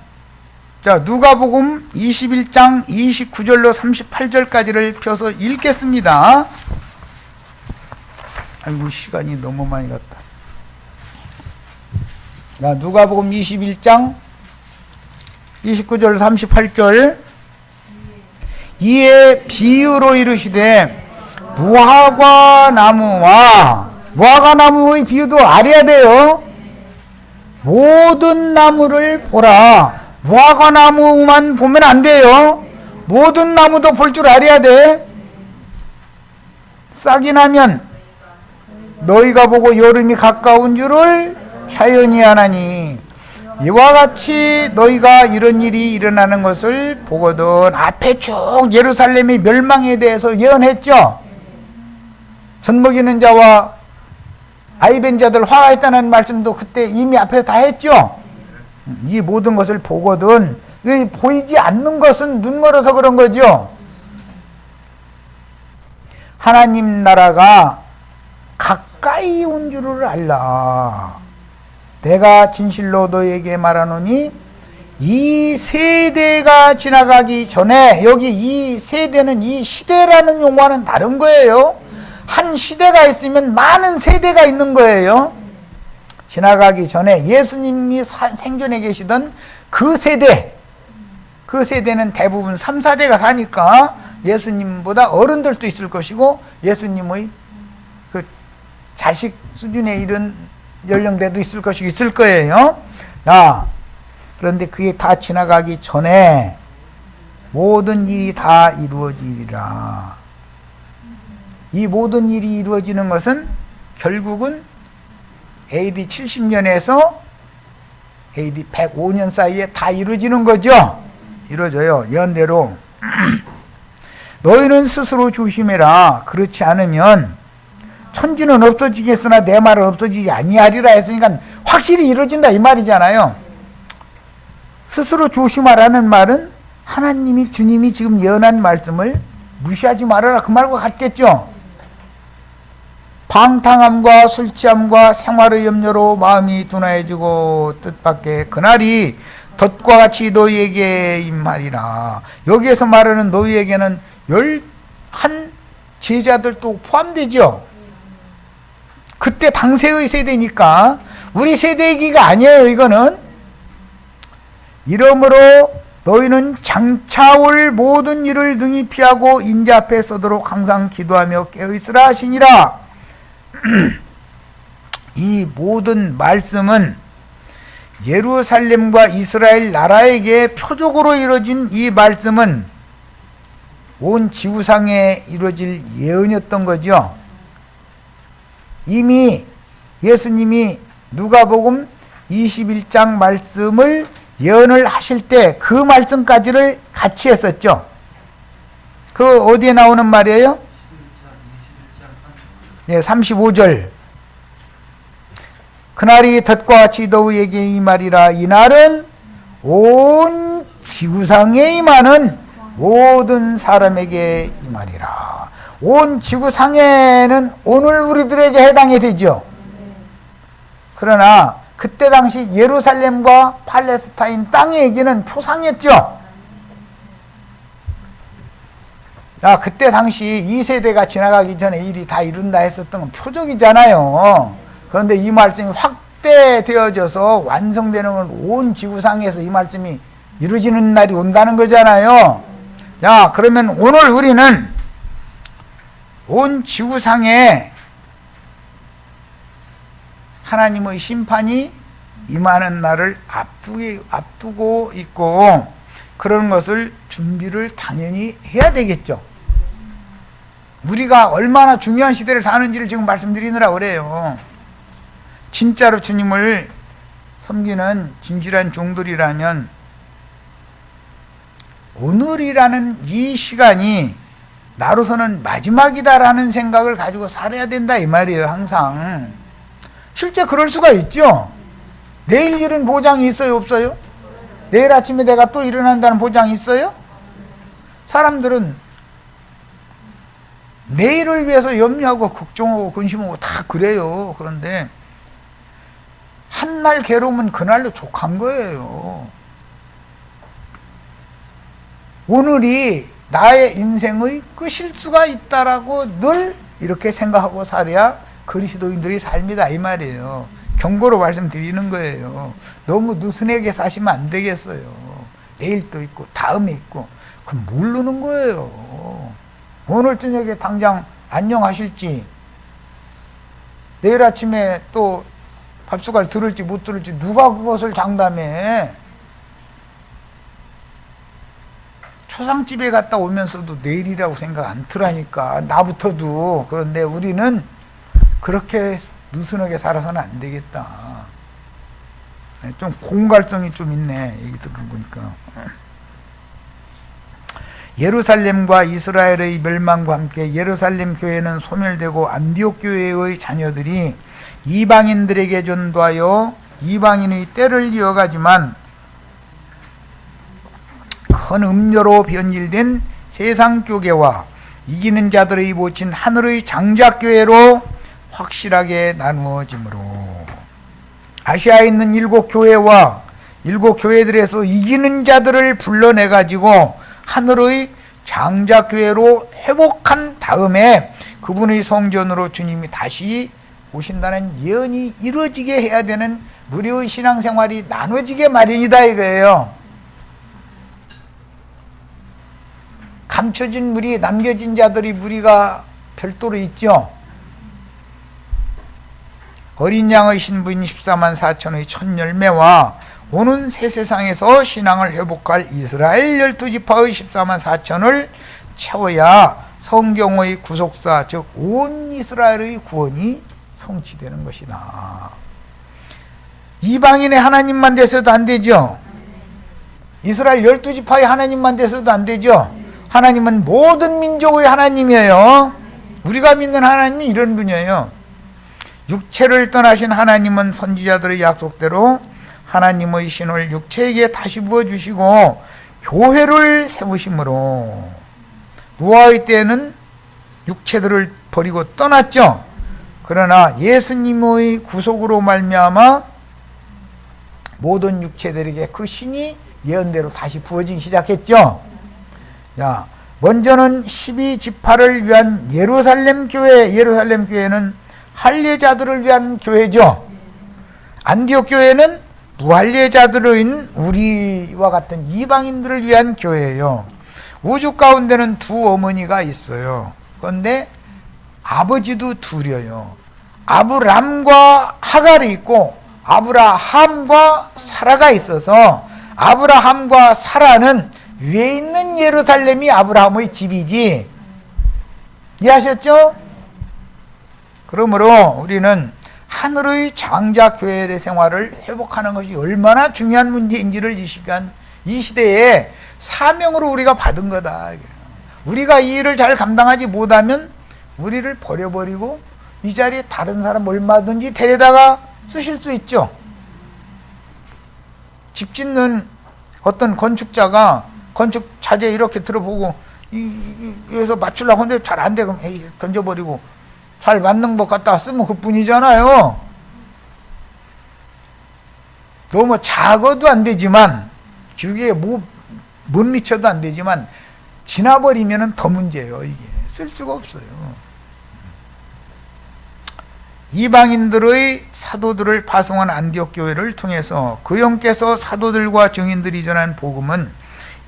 누가복음 21장 29절로 38절까지를 펴서 읽겠습니다. 아이고 시간이 너무 많이 갔다. 자, 누가복음 21장 29절 38절 이에 비유로 이르시되 무화과 나무의 비유도 알아야 돼요. 모든 나무를 보라. 무화과 나무만 보면 안 돼요. 모든 나무도 볼 줄 알아야 돼. 싹이 나면 너희가 보고 여름이 가까운 줄을 자연히 아나니 이와 같이 너희가 이런 일이 일어나는 것을 보거든. 앞에 쭉 예루살렘의 멸망에 대해서 예언했죠. 젖먹이는 자와 아이벤 자들 화했다는 말씀도 그때 이미 앞에서 다 했죠. 이 모든 것을 보거든. 보이지 않는 것은 눈 멀어서 그런 거죠. 하나님 나라가 가까이 온 줄을 알라. 내가 진실로 너에게 말하노니 이 세대가 지나가기 전에, 여기 이 세대는 이 시대라는 용어는 다른 거예요. 한 시대가 있으면 많은 세대가 있는 거예요. 지나가기 전에 예수님이 생전에 계시던 그 세대는 대부분 3, 4대가 사니까 예수님보다 어른들도 있을 것이고 예수님의 그 자식 수준에 이른 연령대도 있을 거예요. 자, 그런데 그게 다 지나가기 전에 모든 일이 다 이루어지리라. 이 모든 일이 이루어지는 것은 결국은 AD 70년에서 AD 105년 사이에 다 이루어지는 거죠. 이루어져요. 예언대로. 너희는 스스로 조심해라. 그렇지 않으면 천지는 없어지겠으나 내 말은 없어지지 아니하리라 했으니까 확실히 이루어진다 이 말이잖아요. 스스로 조심하라는 말은 하나님이, 주님이 지금 예언한 말씀을 무시하지 말아라 그 말과 같겠죠. 방탕함과 술 취함과 생활의 염려로 마음이 둔화해지고 뜻밖의 그날이 덫과 같이 너희에게 임하리라. 여기에서 말하는 너희에게는 11 제자들도 포함되죠. 그때 당세의 세대니까 우리 세대 얘기가 아니에요. 이거는 이러므로 너희는 장차 올 모든 일을 등이 피하고 인자 앞에 서도록 항상 기도하며 깨어있으라 하시니라. 이 모든 말씀은 예루살렘과 이스라엘 나라에게 표적으로 이루어진 이 말씀은 온 지구상에 이루어질 예언이었던 거죠. 이미 예수님이 누가복음 21장 말씀을 예언을 하실 때 그 말씀까지를 같이 했었죠. 그 어디에 나오는 말이에요? 35절. 그날이 덫과 같이 너희에게 이 말이라. 이날은 온 지구상에 임하는 모든 사람에게 이 말이라. 온 지구상에는 오늘 우리들에게 해당이 되죠. 그러나 그때 당시 예루살렘과 팔레스타인 땅의 얘기는 표상이었죠. 야, 그때 당시 이 세대가 지나가기 전에 일이 다 이룬다 했었던 건 표적이잖아요. 그런데 이 말씀이 확대되어져서 완성되는 건 온 지구상에서 이 말씀이 이루어지는 날이 온다는 거잖아요. 야, 그러면 오늘 우리는 온 지구상에 하나님의 심판이 임하는 날을 앞두고 있고 그런 것을 준비를 당연히 해야 되겠죠. 우리가 얼마나 중요한 시대를 사는지를 지금 말씀드리느라 그래요. 진짜로 주님을 섬기는 진실한 종들이라면 오늘이라는 이 시간이 나로서는 마지막이다라는 생각을 가지고 살아야 된다 이 말이에요. 항상 실제 그럴 수가 있죠. 내일 일은 보장이 있어요, 없어요? 내일 아침에 내가 또 일어난다는 보장이 있어요? 사람들은 내일을 위해서 염려하고 걱정하고 근심하고 다 그래요. 그런데 한날 괴로우면 그날로 족한 거예요. 오늘이 나의 인생의 끝일 수가 있다라고 늘 이렇게 생각하고 살아야 그리스도인들이 삶이다 이 말이에요. 경고로 말씀드리는 거예요. 너무 느슨하게 사시면 안 되겠어요. 내일 또 있고 다음에 있고 그럼 모르는 거예요. 오늘 저녁에 당장 안녕하실지 내일 아침에 또 밥숟갈 들을지 못 들을지 누가 그것을 장담해. 초상집에 갔다 오면서도 내일이라고 생각 안 들으니까 나부터도. 그런데 우리는 그렇게 느슨하게 살아서는 안 되겠다. 좀 공갈성이 좀 있네. 얘기 들어보니까. 예루살렘과 이스라엘의 멸망과 함께 예루살렘 교회는 소멸되고 안디옥 교회의 자녀들이 이방인들에게 전도하여 이방인의 때를 이어가지만 큰 음료로 변질된 세상교회와 이기는 자들의 모친 하늘의 장작교회로 확실하게 나누어지므로 아시아에 있는 7교회와 7교회들에서 이기는 자들을 불러내가지고 하늘의 장작교회로 회복한 다음에 그분의 성전으로 주님이 다시 오신다는 예언이 이루어지게 해야 되는 무료의 신앙생활이 나눠지게 마련이다 이거예요. 감춰진 무리, 남겨진 자들이 무리가 별도로 있죠. 어린 양의 신부인 14만 4천의 첫 열매와 오는 새 세상에서 신앙을 회복할 이스라엘 12지파의 14만 4천을 채워야 성경의 구속사, 즉 온 이스라엘의 구원이 성취되는 것이다. 이방인의 하나님만 돼서도 안 되죠. 이스라엘 12지파의 하나님만 돼서도 안 되죠. 하나님은 모든 민족의 하나님이에요. 우리가 믿는 하나님은 이런 분이에요. 육체를 떠나신 하나님은 선지자들의 약속대로 하나님의 신을 육체에게 다시 부어주시고 교회를 세우심으로 노아의 때에는 육체들을 버리고 떠났죠. 그러나 예수님의 구속으로 말미암아 모든 육체들에게 그 신이 예언대로 다시 부어지기 시작했죠. 자, 먼저는 12지파를 위한 예루살렘 교회, 예루살렘 교회는 할례자들을 위한 교회죠. 안디옥 교회는 무할례자들인 우리와 같은 이방인들을 위한 교회예요. 우주 가운데는 두 어머니가 있어요. 그런데 아버지도 둘이에요. 아브람과 하갈이 있고 아브라함과 사라가 있어서 아브라함과 사라는 위에 있는 예루살렘이 아브라함의 집이지. 이해하셨죠? 그러므로 우리는 하늘의 장자교회의 생활을 회복하는 것이 얼마나 중요한 문제인지를 이 시대에 사명으로 우리가 받은 거다. 우리가 이 일을 잘 감당하지 못하면 우리를 버려버리고 이 자리에 다른 사람 얼마든지 데려다가 쓰실 수 있죠. 집 짓는 어떤 건축자가 건축 자재 이렇게 들어보고 여기서 맞추려고 하는데 잘 안 돼. 그럼 에이, 던져버리고 잘 맞는 것 갖다가 쓰면 그뿐이잖아요. 너무 작아도 안 되지만 기계에 못 미쳐도 안 되지만 지나버리면 더 문제예요. 이게 쓸 수가 없어요. 이방인들의 사도들을 파송한 안디옥 교회를 통해서 그 영께서 사도들과 증인들이 전한 복음은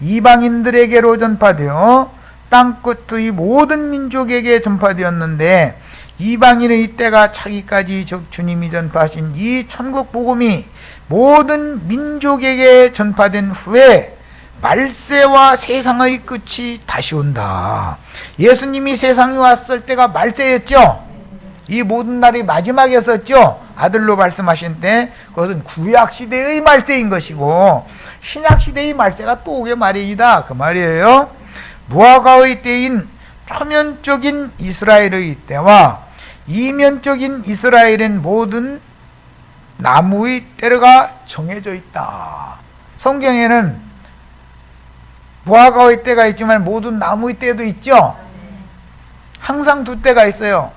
이방인들에게로 전파되어 땅끝의 모든 민족에게 전파되었는데, 이방인의 때가 차기까지 즉 주님이 전파하신 이 천국 복음이 모든 민족에게 전파된 후에 말세와 세상의 끝이 다시 온다. 예수님이 세상에 왔을 때가 말세였죠. 이 모든 날이 마지막이었었죠. 아들로 말씀하신 때 그것은 구약시대의 말세인 것이고 신약시대의 말세가 또 오게 말이다, 그 말이에요. 무화과의 때인 초면적인 이스라엘의 때와 이면적인 이스라엘은 모든 나무의 때가 정해져 있다. 성경에는 무화과의 때가 있지만 모든 나무의 때도 있죠. 항상 두 때가 있어요.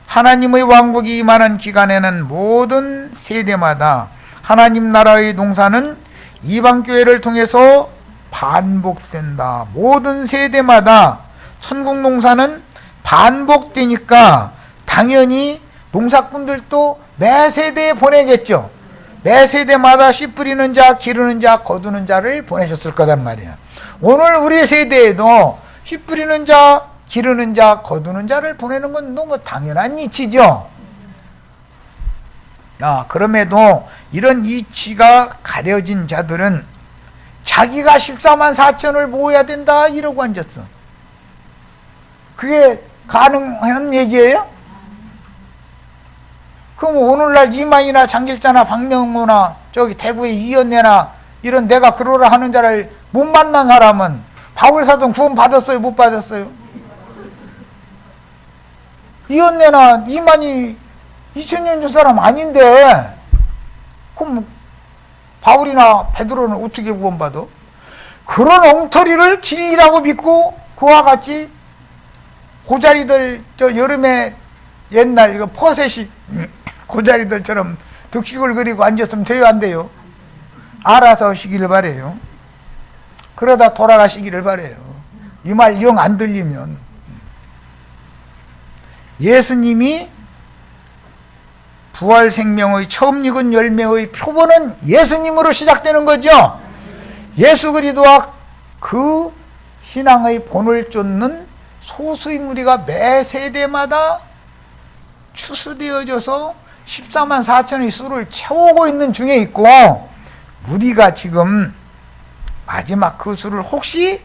하나님의 왕국이 임하는 기간에는 모든 세대마다 하나님 나라의 농사는 이방교회를 통해서 반복된다. 모든 세대마다 천국 농사는 반복되니까 당연히 농사꾼들도 매 세대에 보내겠죠. 매 세대마다 씨 뿌리는 자, 기르는 자, 거두는 자를 보내셨을 거단 말이야. 오늘 우리 세대에도 씨 뿌리는 자, 기르는 자, 거두는 자를 보내는 건 너무 당연한 이치죠. 그럼에도 이런 이치가 가려진 자들은 자기가 14만 4천을 모아야 된다 이러고 앉았어. 그게 가능한 얘기예요? 그럼 오늘날 이만희나 장길자나 박명무나 저기 대구의 이연내나 이런 내가 그러라 하는 자를 못 만난 사람은 바울사도 구원 받았어요, 못 받았어요? 이연내나 이만희 2000년 전 사람 아닌데 그럼 바울이나 베드로는 어떻게 구원받아? 그런 엉터리를 진리라고 믿고 그와 같이 고자리들 저 여름에 옛날 이거 퍼셋이 고자리들처럼 득식을 그리고 앉았으면 돼요, 안 돼요? 알아서 하시기를 바래요. 그러다 돌아가시기를 바래요. 이 말 영 안 들리면. 예수님이 부활 생명의 처음 익은 열매의 표본은 예수님으로 시작되는 거죠. 예수 그리스도와 그 신앙의 본을 쫓는 소수의 무리가 매 세대마다 추수되어져서 14만 4천의 수를 채우고 있는 중에 있고, 우리가 지금 마지막 그 수를 혹시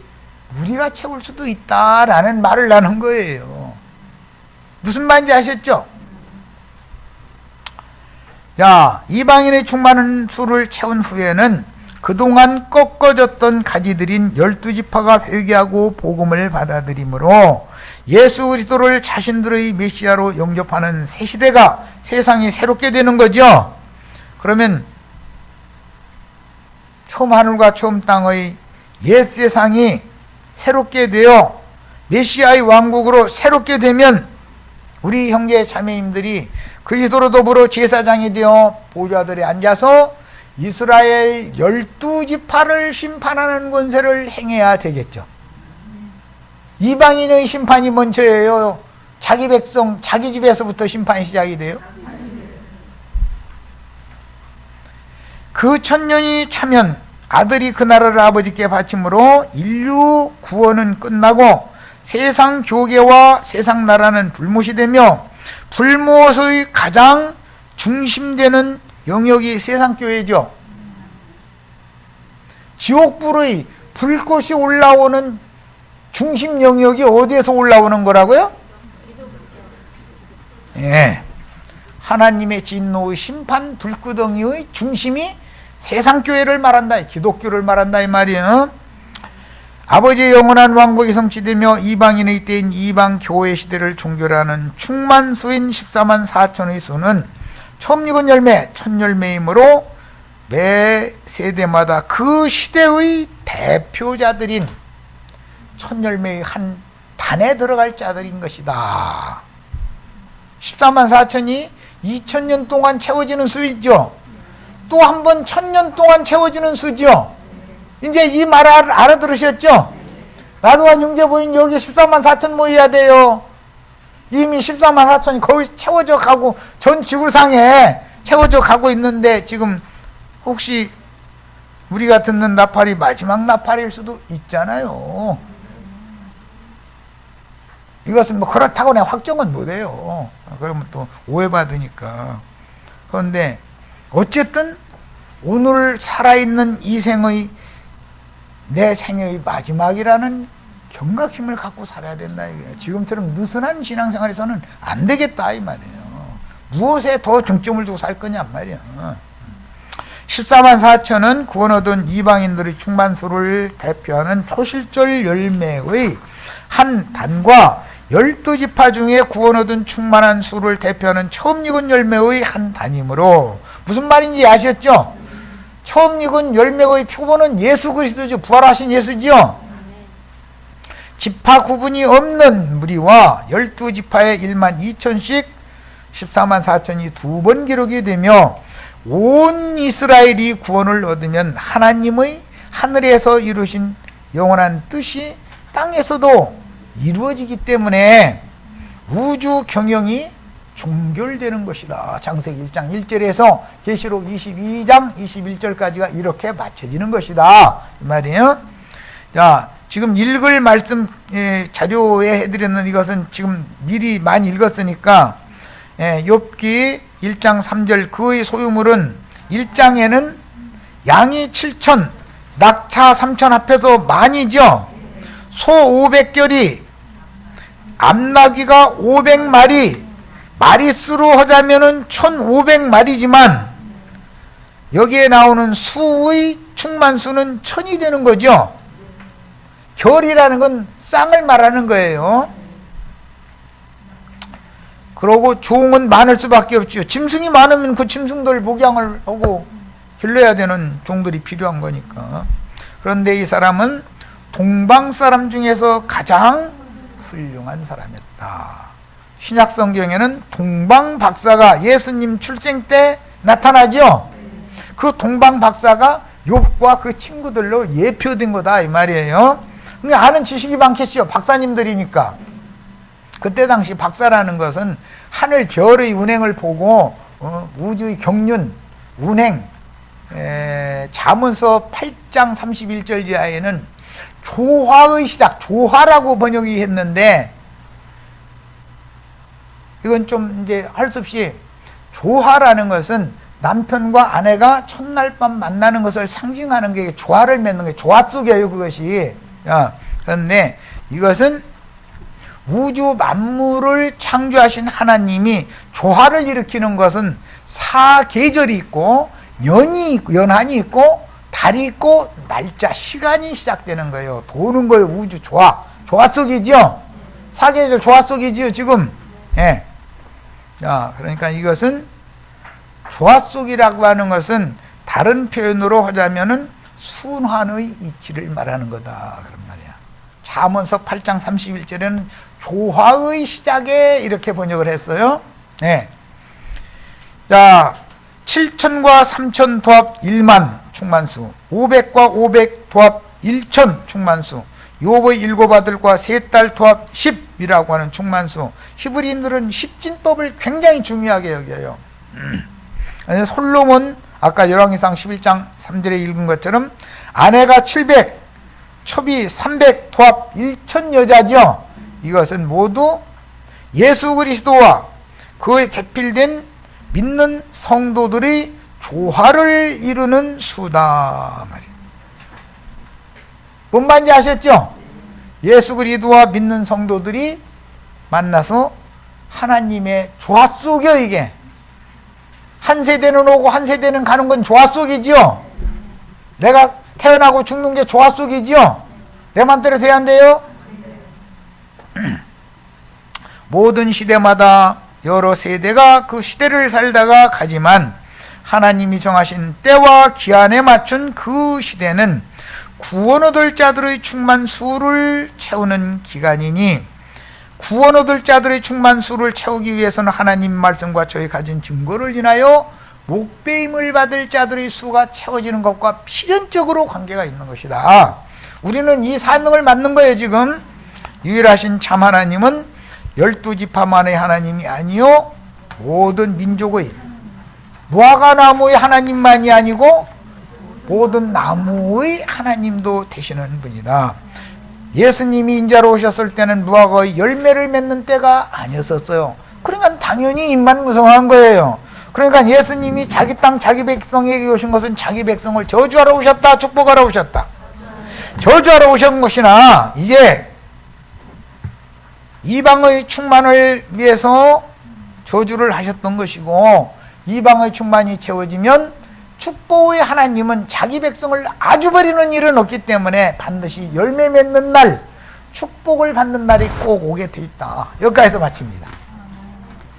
우리가 채울 수도 있다라는 말을 나눈 거예요. 무슨 말인지 아셨죠? 자, 이방인의 충만한 수를 채운 후에는 그동안 꺾어졌던 가지들인 12지파가 회개하고 복음을 받아들이므로 예수 그리스도를 자신들의 메시아로 영접하는 새 시대가 세상이 새롭게 되는 거죠. 그러면 처음 하늘과 처음 땅의 옛 세상이 새롭게 되어 메시아의 왕국으로 새롭게 되면 우리 형제 자매님들이 그리스도로 더불어 제사장이 되어 보좌들에 앉아서 이스라엘 12지파를 심판하는 권세를 행해야 되겠죠. 이방인의 심판이 먼저예요? 자기 백성, 자기 집에서부터 심판이 시작이 돼요. 그 천년이 차면 아들이 그 나라를 아버지께 바침으로 인류 구원은 끝나고 세상 교계와 세상 나라는 불못이 되며 불못의 가장 중심되는 영역이 세상 교회죠. 지옥불의 불꽃이 올라오는 중심 영역이 어디에서 올라오는 거라고요? 예. 하나님의 진노의 심판 불구덩이의 중심이 세상 교회를 말한다. 기독교를 말한다 이 말이에요. 아버지의 영원한 왕복이 성취되며 이방인의 때인 이방 교회 시대를 종결하는 충만수인 14만 4천의 수는 처음육은 열매, 천열매이므로 매 세대마다 그 시대의 대표자들인 천열매의 한 단에 들어갈 자들인 것이다. 14만 4천이 2000년 동안 채워지는 수이죠. 또 한 번 1000년 동안 채워지는 수죠. 이제 이 말 알아들으셨죠? 나도한 형제부인 여기 14만 4천 모여야 돼요. 이미 14만 4천이 거의 채워져 가고 전 지구상에 채워져 가고 있는데 지금 혹시 우리가 듣는 나팔이 마지막 나팔일 수도 있잖아요. 이것은 뭐 그렇다고 내가 확정은 못해요. 그러면 또 오해받으니까. 그런데 어쨌든 오늘 살아있는 이 생의 내 생의 마지막이라는 경각심을 갖고 살아야 된다 이거예요. 지금처럼 느슨한 신앙생활에서는 안 되겠다 이 말이에요. 무엇에 더 중점을 두고 살 거냐 말이에요. 14만 4천은 구원 얻은 이방인들의 충만수를 대표하는 초실절 열매의 한 단과 12지파 중에 구원 얻은 충만한 수를 대표하는 처음 익은 열매의 한 단이므로 무슨 말인지 아셨죠? 처음 익은 열매의 표본은 예수 그리스도죠. 부활하신 예수지요. 지파 구분이 없는 무리와 12지파의 1만 2천씩 14만 4천이 두 번 기록이 되며 온 이스라엘이 구원을 얻으면 하나님의 하늘에서 이루신 영원한 뜻이 땅에서도 이루어지기 때문에 우주 경영이 종결되는 것이다. 창세기 1장 1절에서 계시록 22장 21절까지가 이렇게 맞춰지는 것이다 이 말이에요. 자, 지금 읽을 말씀 자료에 해드렸는 이것은 지금 미리 많이 읽었으니까 욥기 1장 3절 그의 소유물은 1장에는 양이 7천 낙차 3천 합해서 만이죠. 소 500결이 암나귀가 500마리 마리수로 하자면은 1500마리지만 여기에 나오는 수의 충만수는 1000이 되는 거죠. 결이라는 건 쌍을 말하는 거예요. 그러고 종은 많을 수밖에 없죠. 짐승이 많으면 그 짐승들 목양을 하고 길러야 되는 종들이 필요한 거니까. 그런데 이 사람은 동방 사람 중에서 가장 훌륭한 사람이었다. 신약 성경에는 동방 박사가 예수님 출생 때 나타나죠. 그 동방 박사가 욥과 그 친구들로 예표된 거다 이 말이에요. 근데 아는 지식이 많겠죠. 박사님들이니까. 그때 당시 박사라는 것은 하늘 별의 운행을 보고 우주의 경륜, 운행, 잠언서 8장 31절 이하에는 조화의 시작, 조화라고 번역이 했는데 이건 좀 이제 할 수 없이 조화라는 것은 남편과 아내가 첫날 밤 만나는 것을 상징하는 게 조화를 맺는 게 조화 속이에요 그것이. 그런데 이것은 우주 만물을 창조하신 하나님이 조화를 일으키는 것은 사계절이 있고 연한이 있고 달이 있고 날짜 시간이 시작되는 거예요. 도는 거예요. 우주 조화 속이죠. 사계절 조화 속이지요 지금. 예. 자, 그러니까 이것은 조화 속이라고 하는 것은 다른 표현으로 하자면은 순환의 이치를 말하는 거다 그런 말이야. 잠언서 8장 31절에는 조화의 시작에 이렇게 번역을 했어요. 네. 자, 7천과 3천 도합 1만 충만수, 500과 500 도합 1천 충만수, 욥의 7 아들과 3딸 도합 10, 충만이라고 하는 충만수. 히브리인들은 십진법을 굉장히 중요하게 여겨요. 솔로몬 아까 열왕기상 11장 3절에 읽은 것처럼 아내가 700, 첩이 300, 도합 1000 여자죠. 이것은 모두 예수 그리스도와 그의 배필된 믿는 성도들의 조화를 이루는 수다 말이에요. 뭔 말인지 아셨죠? 예수 그리스도와 믿는 성도들이 만나서 하나님의 조화 속이요. 이게 한 세대는 오고 한 세대는 가는 건 조화 속이지요. 내가 태어나고 죽는 게 조화 속이지요. 내 맘대로 돼야 안 돼요? 모든 시대마다 여러 세대가 그 시대를 살다가 가지만 하나님이 정하신 때와 기한에 맞춘 그 시대는 구원 얻을 자들의 충만수를 채우는 기간이니, 구원 얻을 자들의 충만수를 채우기 위해서는 하나님 말씀과 저희 가진 증거를 인하여 목배임을 받을 자들의 수가 채워지는 것과 필연적으로 관계가 있는 것이다. 우리는 이 사명을 맡는 거예요. 지금 유일하신 참 하나님은 12지파만의 하나님이 아니요 모든 민족의, 무화과나무의 하나님만이 아니고 모든 나무의 하나님도 되시는 분이다. 예수님이 인자로 오셨을 때는 무화과의 열매를 맺는 때가 아니었었어요. 그러니까 당연히 입만 무성한 거예요. 그러니까 예수님이 자기 땅 자기 백성에게 오신 것은 자기 백성을 저주하러 오셨다, 축복하러 오셨다. 저주하러 오신 것이나 이제 이방의 충만을 위해서 저주를 하셨던 것이고, 이방의 충만이 채워지면 축복의 하나님은 자기 백성을 아주 버리는 일은 없기 때문에 반드시 열매 맺는 날, 축복을 받는 날이 꼭 오게 돼 있다. 여기까지서 마칩니다.